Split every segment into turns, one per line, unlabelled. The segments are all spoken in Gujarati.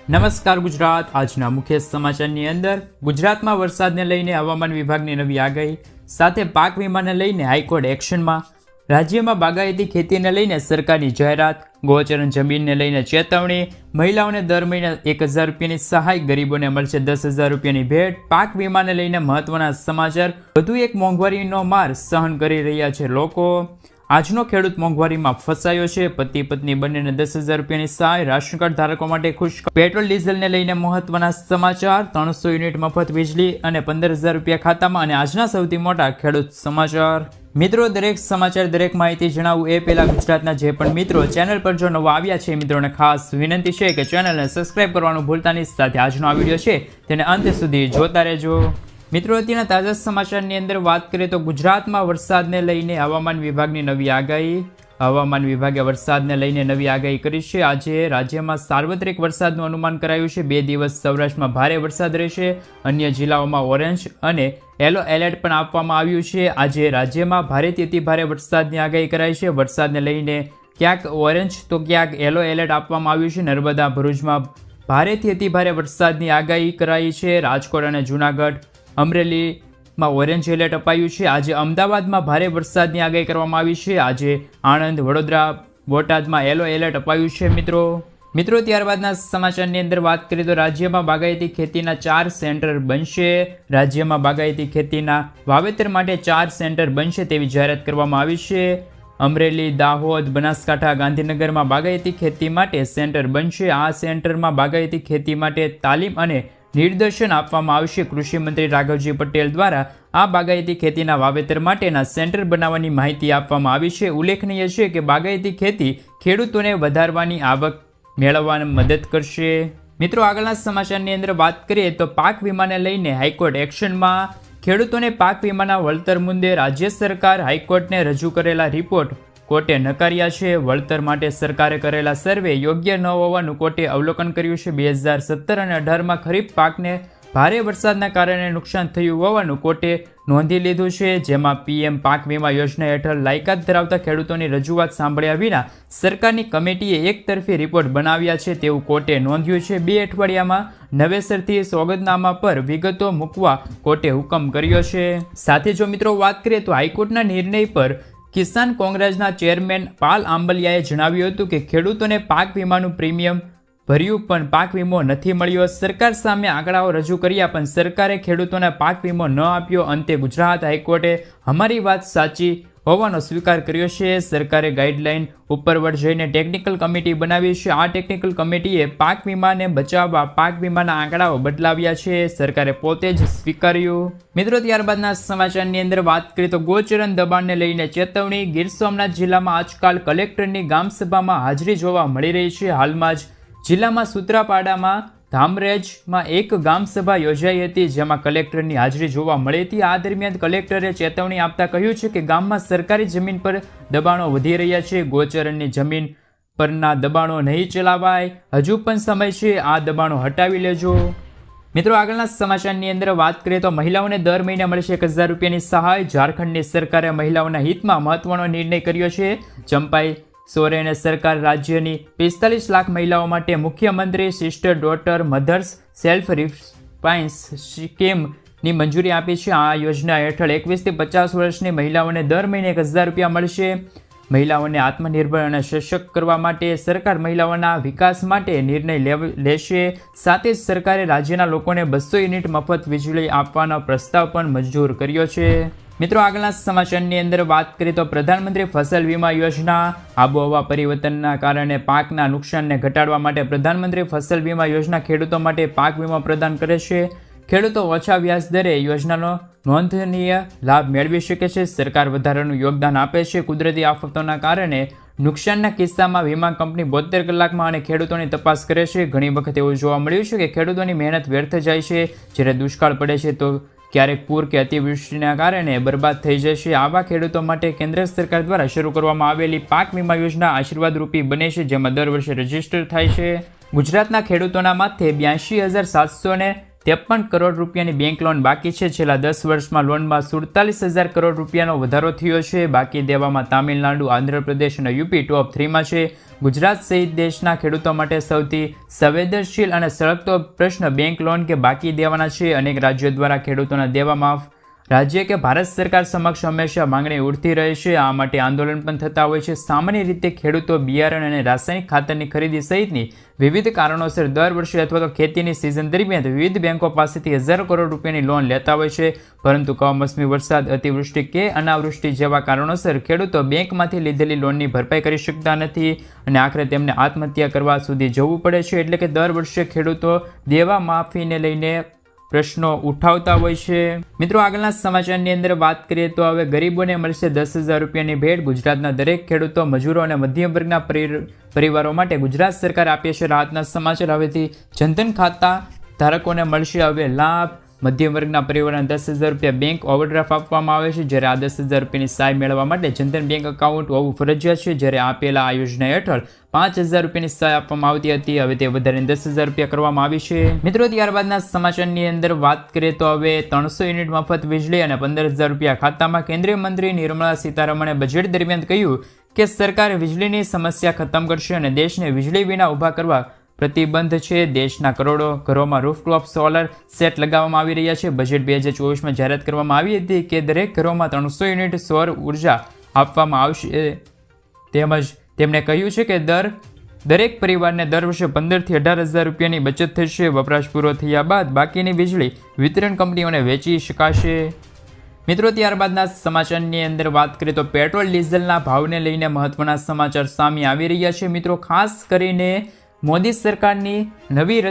નમસ્કાર ગુજરાત। આજના મુખ્ય સમાચારની અંદર ગુજરાતમાં વરસાદને લઈને હવામાન વિભાગની નવી આગાહી સાથે પાક વીમાને લઈને હાઈકોર્ટ એક્શનમાં, રાજ્યમાં બાગાયતી ખેતીને લઈને સરકારની જાહેરાત, ગોચરણ જમીનને લઈને ચેતવણી, મહિલાઓને દર મહિને 1000 રૂપિયાની સહાય, ગરીબોને મળશે 10,000 રૂપિયાની ભેટ, પાક વીમાને લઈને મહત્વના સમાચાર। વધુ એક મોંઘવારીનો માર સહન કરી રહ્યા છે લોકો। આજનો ખેડૂત મોંઘવારીમાં ફસાયો છે। પતિ પત્ની બંનેને 10,000 રૂપિયાની સહાય, રાશન કાર્ડ ધારકો માટે ખુશ। પેટ્રોલ ડીઝલને લઈને મહત્વના સમાચાર, 300 યુનિટ મફત વીજળી અને 15,000 રૂપિયા ખાતામાં। અને આજના સૌથી મોટા ખેડૂત સમાચાર। મિત્રો, દરેક સમાચાર, દરેક માહિતી જણાવું એ પહેલા ગુજરાતના જે પણ મિત્રો ચેનલ પર જો નવા આવ્યા છે મિત્રોને ખાસ વિનંતી છે કે ચેનલને સબસ્ક્રાઇબ કરવાનું ભૂલતા નહીં। સાથે આજનો આ વિડીયો છે તેને અંત સુધી જોતા રહેજો। મિત્રો, અત્યારના તાજા સમાચારની અંદર વાત કરીએ તો ગુજરાતમાં વરસાદને લઈને હવામાન વિભાગની નવી આગાહી। હવામાન વિભાગે વરસાદને લઈને નવી આગાહી કરી છે। આજે રાજ્યમાં સાર્વત્રિક વરસાદનું અનુમાન કરાયું છે। 2 દિવસ સૌરાષ્ટ્રમાં ભારે વરસાદ રહેશે। અન્ય જિલ્લાઓમાં ઓરેન્જ અને યલો એલર્ટ પણ આપવામાં આવ્યું છે। આજે રાજ્યમાં ભારેથી અતિ ભારે વરસાદની આગાહી કરાઈ છે। વરસાદને લઈને ક્યાંક ઓરેન્જ તો ક્યાંક યલો એલર્ટ આપવામાં આવ્યું છે। નર્મદા, ભરૂચમાં ભારેથી અતિ ભારે વરસાદની આગાહી કરાઈ છે। રાજકોટ અને જૂનાગઢ, અમરેલીમાં ઓરેન્જ એલર્ટ અપાયું છે। આજે અમદાવાદમાં ભારે વરસાદની આગાહી કરવામાં આવી છે। આજે આણંદ, વડોદરા, બોટાદમાં યલો એલર્ટ અપાયું છે। મિત્રો, ત્યારબાદના સમાચારની અંદર વાત કરીએ તો રાજ્યમાં બાગાયતી ખેતીના 4 સેન્ટર બનશે। રાજ્યમાં બાગાયતી ખેતીના વાવેતર માટે 4 સેન્ટર બનશે તેવી જાહેરાત કરવામાં આવી છે। અમરેલી, દાહોદ, બનાસકાંઠા, ગાંધીનગરમાં બાગાયતી ખેતી માટે સેન્ટર બનશે। આ સેન્ટરમાં બાગાયતી ખેતી માટે તાલીમ અને નિર્દેશન આપવામાં આવશે। કૃષિ મંત્રી રાઘવજી પટેલ દ્વારા આ બાગાયતી ખેતીના વાવેતર માટેના સેન્ટર બનાવવાની માહિતી આપવામાં આવી છે। ઉલ્લેખનીય છે કે બાગાયતી ખેતી ખેડૂતોને વધારવાની આવક મેળવવામાં મદદ કરશે। મિત્રો, આગળના સમાચારની અંદર વાત કરીએ તો પાક વીમાને લઈને હાઈકોર્ટ એક્શનમાં। ખેડૂતોને પાક વીમાના વળતર મુદ્દે રાજ્ય સરકાર હાઈકોર્ટને રજૂ કરેલા રિપોર્ટ કોર્ટે નકાર્યા છે। વળતર માટે સરકારે કરેલા સર્વે યોગ્ય ન હોવાનું કોર્ટે અવલોકન કર્યું છે। 2017 અને 18માં ખરીફ પાકને ભારે વરસાદના કારણે નુકસાન થયું હોવાનું કોર્ટે નોંધી લીધું છે। જેમાં PM પાક વીમા યોજના હેઠળ લાયકાત ધરાવતા ખેડૂતોની રજૂઆત સાંભળ્યા વિના સરકારની કમિટીએ એકતરફી રિપોર્ટ બનાવ્યા છે તેવું કોર્ટે નોંધ્યું છે। 2 અઠવાડિયામાં નવેસરથી સોગંદનામા પર વિગતો મૂકવા કોર્ટે હુકમ કર્યો છે। સાથે જો મિત્રો વાત કરીએ તો હાઈકોર્ટના નિર્ણય પર કિસાન કોંગ્રેસના ચેરમેન પાલ આંબલિયાએ જણાવ્યું હતું કે ખેડૂતોને પાક વીમાનું પ્રીમિયમ ભર્યું પણ પાક વીમો નથી મળ્યો। સરકાર સામે આંકડાઓ રજૂ કર્યા પણ સરકારે ખેડૂતોને પાક વીમો ન આપ્યો। અંતે ગુજરાત હાઈકોર્ટે અમારી વાત સાચી હોવાનો સ્વીકાર કર્યો છે। સરકારે ગાઈડલાઈન ઉપરવટ જઈને ટેકનિકલ કમિટી બનાવી છે। આ ટેકનિકલ કમિટીએ પાક વીમાને બચાવવા પાક વીમાના આંકડાઓ બદલાવ્યા છે। સરકારે પોતે જ સ્વીકાર્યું। મિત્રો, ત્યારબાદના સમાચારની અંદર વાત કરીએ તો ગોચરણ દબાણને લઈને ચેતવણી। ગીર સોમનાથ જિલ્લામાં આજકાલ કલેક્ટરની ગામસભામાં હાજરી જોવા મળી રહી છે। હાલમાં જ જિલ્લામાં સૂત્રાપાડામાં ધામરેજમાં એક ગામસભા યોજાઈ હતી જેમાં કલેક્ટરની હાજરી જોવા મળી હતી। આ દરમિયાન કલેક્ટરે ચેતવણી આપતા કહ્યું છે કે ગામમાં સરકારી જમીન પર દબાણો વધી રહ્યા છે। ગોચરણની જમીન પરના દબાણો નહીં ચલાવાય, હજુ પણ સમય છે, આ દબાણો હટાવી લેજો। મિત્રો, આગળના સમાચારની અંદર વાત કરીએ તો મહિલાઓને દર મહિને મળશે 1000 રૂપિયાની સહાય। ઝારખંડની સરકારે મહિલાઓના હિતમાં મહત્વનો નિર્ણય કર્યો છે। ચંપાઈ સોરેને સરકાર રાજ્યની 45 લાખ મહિલાઓ માટે મુખ્યમંત્રી sister daughter mothers self reliance સ્કીમની મંજૂરી આપી છે। આ યોજના હેઠળ 21 થી 50 વર્ષની મહિલાઓને દર મહિને 1000 રૂપિયા મળશે। મહિલાઓને આત્મનિર્ભર અને સશક્ત કરવા માટે સરકાર મહિલાઓના વિકાસ માટે નિર્ણય લેશે। સાથે જ સરકારે રાજ્યના લોકોને 200 યુનિટ મફત વીજળી આપવાનો પ્રસ્તાવ પણ મંજૂર કર્યો છે। મિત્રો, આગળના સમાચારની અંદર વાત કરીએ તો પ્રધાનમંત્રી ફસલ વીમા યોજના। આબોહવા પરિવર્તનના કારણે પાકના નુકસાનને ઘટાડવા માટે પ્રધાનમંત્રી ફસલ વીમા યોજના ખેડૂતો માટે પાક વીમા પ્રદાન કરે છે। ખેડૂતો ઓછા વ્યાજ દરે યોજનાનો નોંધનીય લાભ મેળવી શકે છે। સરકાર વધારાનું યોગદાન આપે છે। કુદરતી આફતોના કારણે નુકસાનના કિસ્સામાં વીમા કંપની 72 કલાકમાં અને ખેડૂતોની તપાસ કરે છે। ઘણી વખત એવું જોવા મળ્યું છે કે ખેડૂતોની મહેનત વ્યર્થ જાય છે। જ્યારે દુષ્કાળ પડે છે તો ક્યારેક પૂર કે અતિવૃષ્ટિના કારણે બરબાદ થઈ જશે। આવા ખેડૂતો માટે કેન્દ્ર સરકાર દ્વારા શરૂ કરવામાં આવેલી પાક વીમા યોજના આશીર્વાદરૂપી બને છે, જેમાં દર વર્ષે રજીસ્ટર થાય છે। ગુજરાતના ખેડૂતોના માથે 82,700 53 કરોડ રૂપિયાની બેંક લોન બાકી છે. છેલ્લા 10 વર્ષમાં લોનમાં 47,000 કરોડ રૂપિયાનો વધારો થયો છે. બાકી દેવામાં તામિલનાડુ, આંધ્રપ્રદેશ અને યુપી ટોપ 3માં છે. ગુજરાત સહિત દેશના ખેડૂતો માટે સૌથી સંવેદનશીલ અને સળગતો પ્રશ્ન બેંક લોન કે બાકી દેવાના છે. અનેક રાજ્યો દ્વારા ખેડૂતોના દેવા માફ રાજ્ય કે ભારત સરકાર સમક્ષ હંમેશા માંગણી ઉઠતી રહે છે. આ માટે આંદોલન પણ થતા હોય છે. સામાન્ય રીતે ખેડૂતો બિયારણ અને રાસાયણિક ખાતરની ખરીદી સહિતની વિવિધ કારણોસર દર વર્ષે અથવા તો ખેતીની સિઝન દરમિયાન વિવિધ બેંકો પાસેથી હજારો કરોડ રૂપિયાની લોન લેતા હોય છે. પરંતુ કમોસમી વરસાદ, અતિવૃષ્ટિ કે અનાવૃષ્ટિ જેવા કારણોસર ખેડૂતો બેંકમાંથી લીધેલી લોનની ભરપાઈ કરી શકતા નથી અને આખરે તેમને આત્મહત્યા કરવા સુધી જવું પડે છે. એટલે કે દર વર્ષે ખેડૂતો દેવા માફીને લઈને પ્રશ્નો ઉઠાવતા હોય છે. મિત્રો, આગળના સમાચારની અંદર વાત કરીએ તો હવે ગરીબોને મળશે 10,000 રૂપિયાની ભેટ. ગુજરાતના દરેક ખેડૂતો, મજૂરો અને મધ્યમ વર્ગના પરિવારો માટે ગુજરાત સરકાર આપે છે રાહતના સમાચાર. હવેથી જનધન ખાતા ધારકોને મળશે હવે લાભ. મધ્યમ વર્ગના પરિવારોને 10,000 રૂપિયા બેંક ઓવરડ્રાફ્ટ આપવામાં આવે છે. જ્યારે આ 10,000 રૂપિયાની સહાય મેળવવા માટે જનધન બેંક એકાઉન્ટ હોવું ફરજિયાત છે. જ્યારે આપેલા આ યોજના હેઠળ 5,000 રૂપિયાની સહાય આપવામાં આવતી હતી, હવે તે વધારીને 10,000 રૂપિયા કરવામાં આવી છે. મિત્રો, ત્યારબાદના સમાચારની અંદર વાત કરીએ તો હવે 300 યુનિટ મફત વીજળી અને 15,000 રૂપિયા ખાતામાં. કેન્દ્રીય મંત્રી નિર્મલા સીતારમણે બજેટ દરમિયાન કહ્યું કે સરકાર વીજળીની સમસ્યા ખતમ કરશે અને દેશને વીજળી વિના ઊભા કરવા પ્રતિબંધ છે. દેશના કરોડો ઘરોમાં રૂફટોપ સોલર સેટ લગાવવામાં આવી રહ્યા છે. બજેટ 2024માં જાહેરાત કરવામાં આવી હતી કે દરેક ઘરોમાં 300 યુનિટ સૌર ઉર્જા આપવામાં આવશે. તેમજ તેમણે કહ્યું છે કે દરેક પરિવારને દર વર્ષે 15,000 થી 18,000 રૂપિયાની બચત થશે. વપરાશ પૂરો થયા બાદ બાકીની વીજળી વિતરણ કંપનીઓને વેચી શકાશે. મિત્રો, ત્યારબાદના સમાચારની અંદર વાત કરીએ તો પેટ્રોલ ડીઝલના ભાવને લઈને મહત્વના સમાચાર સામે આવી રહ્યા છે. મિત્રો, ખાસ કરીને મોદી સરકારની નવી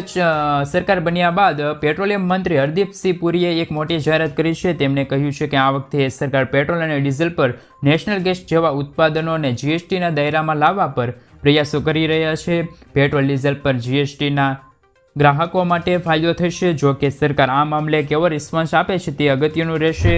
સરકાર બન્યા બાદ પેટ્રોલિયમ મંત્રી હરદીપસિંહ પુરીએ એક મોટી જાહેરાત કરી છે. તેમણે કહ્યું છે કે આ વખતે સરકાર પેટ્રોલ અને ડીઝલ પર નેશનલ ગેસ જેવા ઉત્પાદનોને જીએસટીના દાયરામાં લાવવા પર પ્રયાસો કરી રહ્યા છે. પેટ્રોલ ડીઝલ પર જીએસટીના ગ્રાહકો માટે ફાયદો થશે. જો કે સરકાર આ મામલે કેવો રિસ્પોન્સ આપે છે તે અગત્યનું રહેશે.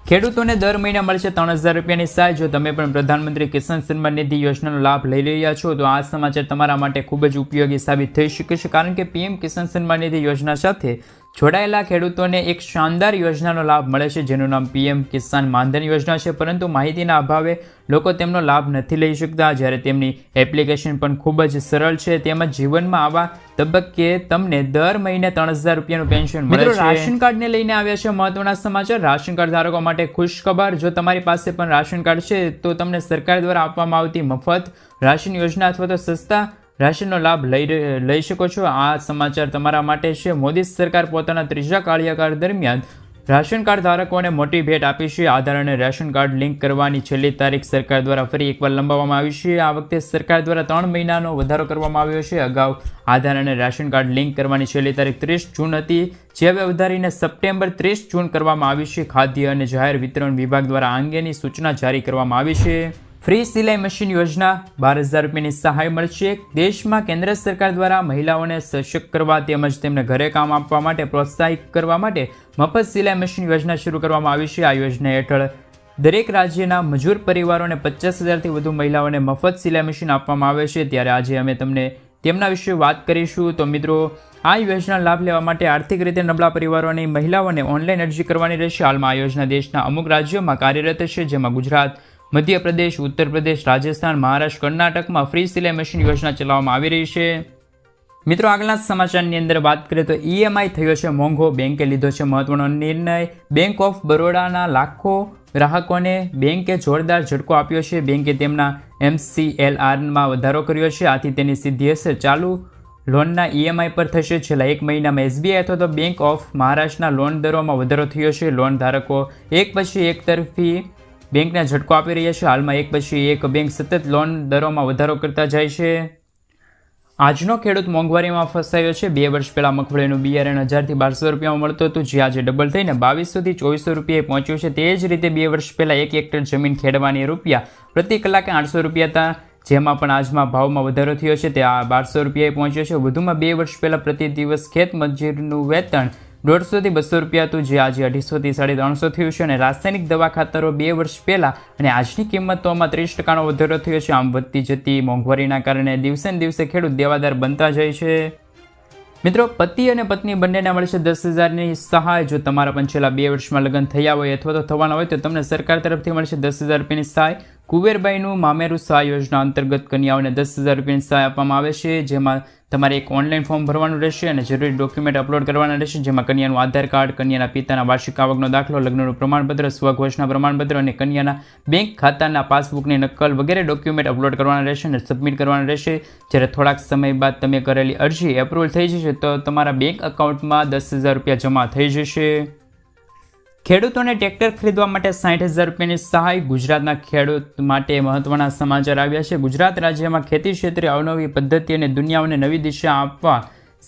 ખેડૂતોને દર મહિને મળશે 3,000 રૂપિયાની સહાય. જો તમે પણ પ્રધાનમંત્રી કિસાન સન્માન નિધિ યોજનાનો લાભ લઈ રહ્યા છો તો આ સમાચાર તમારા માટે ખૂબ જ ઉપયોગી સાબિત થઈ શકે છે. કારણ કે પીએમ કિસાન સન્માન નિધિ યોજના સાથે જોડાયેલા ખેડૂતોને એક શાનદાર યોજનાનો લાભ મળે છે જેનું નામ પીએમ કિસાન માનધન યોજના છે. પરંતુ માહિતીના અભાવે લોકો તેમનો લાભ નથી લઈ શકતા. જ્યારે તેમની એપ્લિકેશન પણ ખૂબ જ સરળ છે. તેમજ જીવનમાં આવા તબક્કે તમને દર મહિને 3,000 રૂપિયાનું પેન્શન મળે છે. રાશન કાર્ડને લઈને આવ્યા છે મહત્વના સમાચાર. રાશન કાર્ડ ધારકો માટે ખુશખબર. જો તમારી પાસે પણ રાશન કાર્ડ છે તો તમને સરકાર દ્વારા આપવામાં આવતી મફત રાશન યોજના અથવા તો સસ્તા રાશનનો લાભ લઈ શકો છો. આ સમાચાર તમારા માટે છે. મોદી સરકાર પોતાના ત્રીજા કાર્યકાળ દરમિયાન રાશન કાર્ડ ધારકોને મોટી ભેટ આપી છે. આધાર અને રાશન કાર્ડ લિંક કરવાની છેલ્લી તારીખ સરકાર દ્વારા ફરી એકવાર લંબાવવામાં આવી છે. આ વખતે સરકાર દ્વારા 3 મહિનાનો વધારો કરવામાં આવ્યો છે. અગાઉ આધાર અને રાશન કાર્ડ લિંક કરવાની છેલ્લી તારીખ 30 જૂન હતી, જે હવે વધારીને સપ્ટેમ્બર 30 જૂન કરવામાં આવી છે. ખાદ્ય અને જાહેર વિતરણ વિભાગ દ્વારા આ અંગેની સૂચના જારી કરવામાં આવી છે. ફ્રી સિલાઈ મશીન યોજના 12,000 રૂપિયાની સહાય મળશે. દેશમાં કેન્દ્ર સરકાર દ્વારા મહિલાઓને સશક્ત કરવા તેમજ તેમને ઘરે કામ આપવા માટે પ્રોત્સાહિત કરવા માટે મફત સિલાઈ મશીન યોજના શરૂ કરવામાં આવી છે. આ યોજના હેઠળ દરેક રાજ્યના મજૂર પરિવારોને 50,000થી વધુ મહિલાઓને મફત સિલાઈ મશીન આપવામાં આવે છે. ત્યારે આજે અમે તમને તેમના વિશે વાત કરીશું. તો મિત્રો, આ યોજના લાભ લેવા માટે આર્થિક રીતે નબળા પરિવારોની મહિલાઓને ઓનલાઈન અરજી કરવાની રહેશે. હાલમાં આ યોજના દેશના અમુક રાજ્યોમાં કાર્યરત છે, જેમાં ગુજરાત, મધ્યપ્રદેશ, ઉત્તર પ્રદેશ, રાજસ્થાન, મહારાષ્ટ્ર, કર્ણાટકમાં ફ્રી સિલાઈ મશીન યોજના ચલાવવામાં આવી રહી છે. મિત્રો, આગળના સમાચારની અંદર વાત કરીએ તો ઈએમઆઈ થયો છે મોંઘો. બેંકે લીધો છે મહત્વનો નિર્ણય. બેંક ઓફ બરોડાના લાખો ગ્રાહકોને બેંકે જોરદાર ઝટકો આપ્યો છે. બેંકે તેમના MCLRમાં વધારો કર્યો છે. આથી તેની સીધી અસર ચાલુ લોનના ઈએમઆઈ પર થશે. છેલ્લા એક મહિનામાં એસબીઆઈ અથવા તો બેંક ઓફ મહારાષ્ટ્રના લોન દરોમાં વધારો થયો છે. લોન ધારકો એક પછી એક તરફી બેંકને ઝટકો આપી રહ્યા છે. હાલમાં એક પછી એક બેંક સતત લોન દરોમાં વધારો કરતા જાય છે. આજનો ખેડૂત મોંઘવારીમાં ફસાયો છે. 2 વર્ષ પહેલાં મગફળીનું બિયારણ 1,000થી 1,200 રૂપિયામાં મળતું હતું, જે આજે ડબલ થઈને 2,200થી 2,400 રૂપિયાએ પહોંચ્યું છે. તે જ રીતે 2 વર્ષ પહેલાં 1 હેક્ટર જમીન ખેડવાની રૂપિયા પ્રતિ કલાકે 800 રૂપિયા હતા, જેમાં પણ આજમાં ભાવમાં વધારો થયો છે. તે 1,200 રૂપિયાએ પહોંચ્યો છે. વધુમાં 2 વર્ષ પહેલાં પ્રતિ દિવસ ખેત મજૂરનું વેતન 150થી 200 રૂપિયા હતું, જે આજે 250થી 350 થયું છે. અને રાસાયણિક દવા ખાતરો 2 વર્ષ પહેલાં અને આજની કિંમતોમાં 30% વધારો થયો છે. આમ વધતી જતી મોંઘવારીના કારણે દિવસે ને દિવસે ખેડૂત દેવાદાર બનતા જાય છે. મિત્રો, પતિ અને પત્ની બંનેને મળશે 10,000ની સહાય. જો તમારા પણ છેલ્લા 2 વર્ષમાં લગ્ન થયા હોય અથવા તો થવાના હોય તો તમને સરકાર તરફથી મળશે 10,000 રૂપિયાની સહાય. કુંવરબાઈનું મામેરું સહાય યોજના અંતર્ગત કન્યાઓને 10,000 રૂપિયાની સહાય આપવામાં આવે છે, જેમાં તમારે એક ઓનલાઈન ફોર્મ ભરવાનું રહેશે અને જરૂરી ડોક્યુમેન્ટ અપલોડ કરવાના રહેશે, જેમાં કન્યાનું આધાર કાર્ડ, કન્યાના પિતાના વાર્ષિક આવકનો દાખલો, લગ્નનું પ્રમાણપત્ર, સ્વઘોષણા પ્રમાણપત્ર અને કન્યાના બેંક ખાતાના પાસબુકની નકલ વગેરે ડોક્યુમેન્ટ અપલોડ કરવાના રહેશે અને સબમિટ કરવાના રહેશે. જ્યારે થોડાક સમય બાદ તમે કરેલી અરજી એપ્રુવલ થઈ જશે તો તમારા બેંક એકાઉન્ટમાં 10,000 રૂપિયા જમા થઈ જશે. ખેડૂતોને ટ્રેક્ટર ખરીદવા માટે 60,000 રૂપિયાની સહાય. ગુજરાતના ખેડૂત માટે મહત્વના સમાચાર આવ્યા છે. ગુજરાત રાજ્યમાં ખેતી ક્ષેત્રે અવનવી પદ્ધતિ અને દુનિયાઓને નવી દિશા આપવા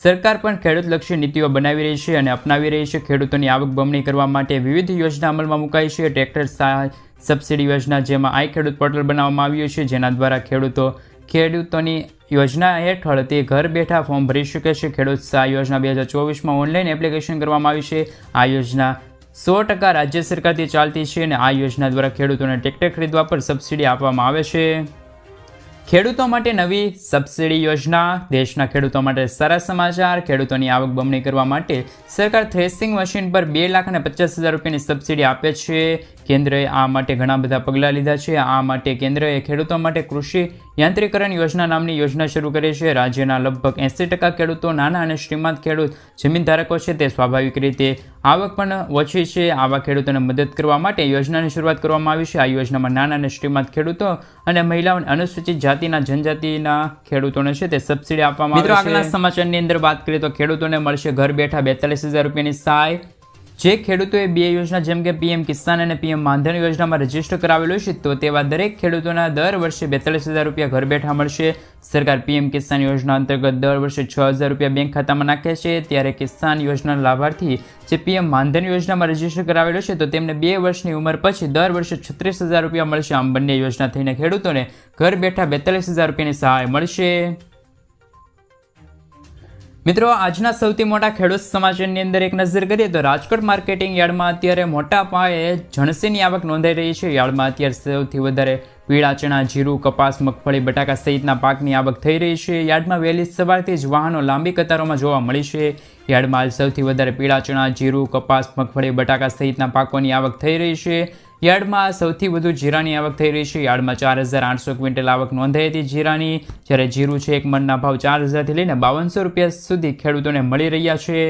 સરકાર પણ ખેડૂતલક્ષી નીતિઓ બનાવી રહી છે અને અપનાવી રહી છે. ખેડૂતોની આવક બમણી કરવા માટે વિવિધ યોજના અમલમાં મુકાઈ છે. ટ્રેક્ટર સહાય સબસિડી યોજના, જેમાં આઈ ખેડૂત પોર્ટલ બનાવવામાં આવ્યું છે, જેના દ્વારા ખેડૂતોની યોજના હેઠળ તે ઘર બેઠા ફોર્મ ભરી શકે છે. ખેડૂત સહાય યોજના 2024માં ઓનલાઈન એપ્લિકેશન કરવામાં આવી છે. આ યોજના 100% રાજ્ય સરકારથી ચાલતી છે અને આ યોજના દ્વારા ખેડૂતોને ટ્રેક્ટર ખરીદવા પર સબસિડી આપવામાં આવે છે. ખેડૂતો માટે નવી સબસિડી યોજના. દેશના ખેડૂતો માટે સારા સમાચાર. ખેડૂતોની આવક બમણી કરવા માટે સરકાર થ્રેસિંગ મશીન પર 2,50,000 રૂપિયાની સબસિડી આપે છે. કેન્દ્રએ આ માટે ઘણા બધા પગલાં લીધા છે. આ માટે કેન્દ્રએ ખેડૂતો માટે કૃષિ યાંત્રીકરણ યોજના નામની યોજના શરૂ કરી છે. રાજ્યના લગભગ 80% ખેડૂતો નાના અને શ્રીમંત ખેડૂત જમીન ધારકો છે. તે સ્વાભાવિક રીતે આવક પણ ઓછી છે. આવા ખેડૂતોને મદદ કરવા માટે યોજનાની શરૂઆત કરવામાં આવી છે. આ યોજનામાં નાના અને શ્રીમંત ખેડૂતો અને મહિલાઓને અનુસૂચિત જાતિના જનજાતિના ખેડૂતોને છે તે સબસિડી આપવામાં આવે છે. મિત્રો, આગળના સમાચારની અંદર વાત કરીએ તો ખેડૂતોને મળશે ઘર બેઠા 42,000 રૂપિયાની સહાય. જે ખેડૂતોએ 2 યોજના જેમ કે પીએમ કિસાન અને પીએમ માનધન યોજનામાં રજીસ્ટર કરાવેલું છે તો તેવા દરેક ખેડૂતોના દર વર્ષે 42,000 રૂપિયા ઘર બેઠા મળશે. સરકાર પીએમ કિસાન યોજના અંતર્ગત દર વર્ષે 6,000 રૂપિયા બેંક ખાતામાં નાખે છે. ત્યારે કિસાન યોજનાના લાભાર્થી જે પીએમ માનધન યોજનામાં રજીસ્ટર કરાવેલું છે તો તેમને 2 વર્ષની ઉંમર પછી દર વર્ષે 36,000 રૂપિયા મળશે. આમ બંને યોજના થઈને ખેડૂતોને ઘર બેઠા 42,000 રૂપિયાની સહાય મળશે. મિત્રો, આજના સૌથી મોટા ખેડૂત સમાચારની અંદર એક નજર કરીએ તો રાજકોટ માર્કેટિંગ યાર્ડમાં અત્યારે મોટા પાયે જણસીની આવક નોંધાઈ રહી છે. યાર્ડમાં અત્યારે સૌથી વધારે પીળા ચણા, જીરું, કપાસ, મગફળી, બટાકા સહિતના પાકની આવક થઈ રહી છે. યાર્ડમાં વહેલી સવારથી જ વાહનો લાંબી કતારોમાં જોવા મળી છે. યાર્ડમાં હાલ સૌથી વધારે પીળા ચણા, જીરું, કપાસ, મગફળી, બટાકા સહિતના પાકોની આવક થઈ રહી છે. યાર્ડમાં સૌથી વધુ જીરાની આવક થઈ રહી છે. યાર્ડમાં 4,800 ક્વિન્ટલ આવક નોંધાઈ હતી જીરાની. જ્યારે જીરું છે એક મણના ભાવ 4,000થી લઈને 5,200 રૂપિયા સુધી ખેડૂતોને મળી રહ્યા છે.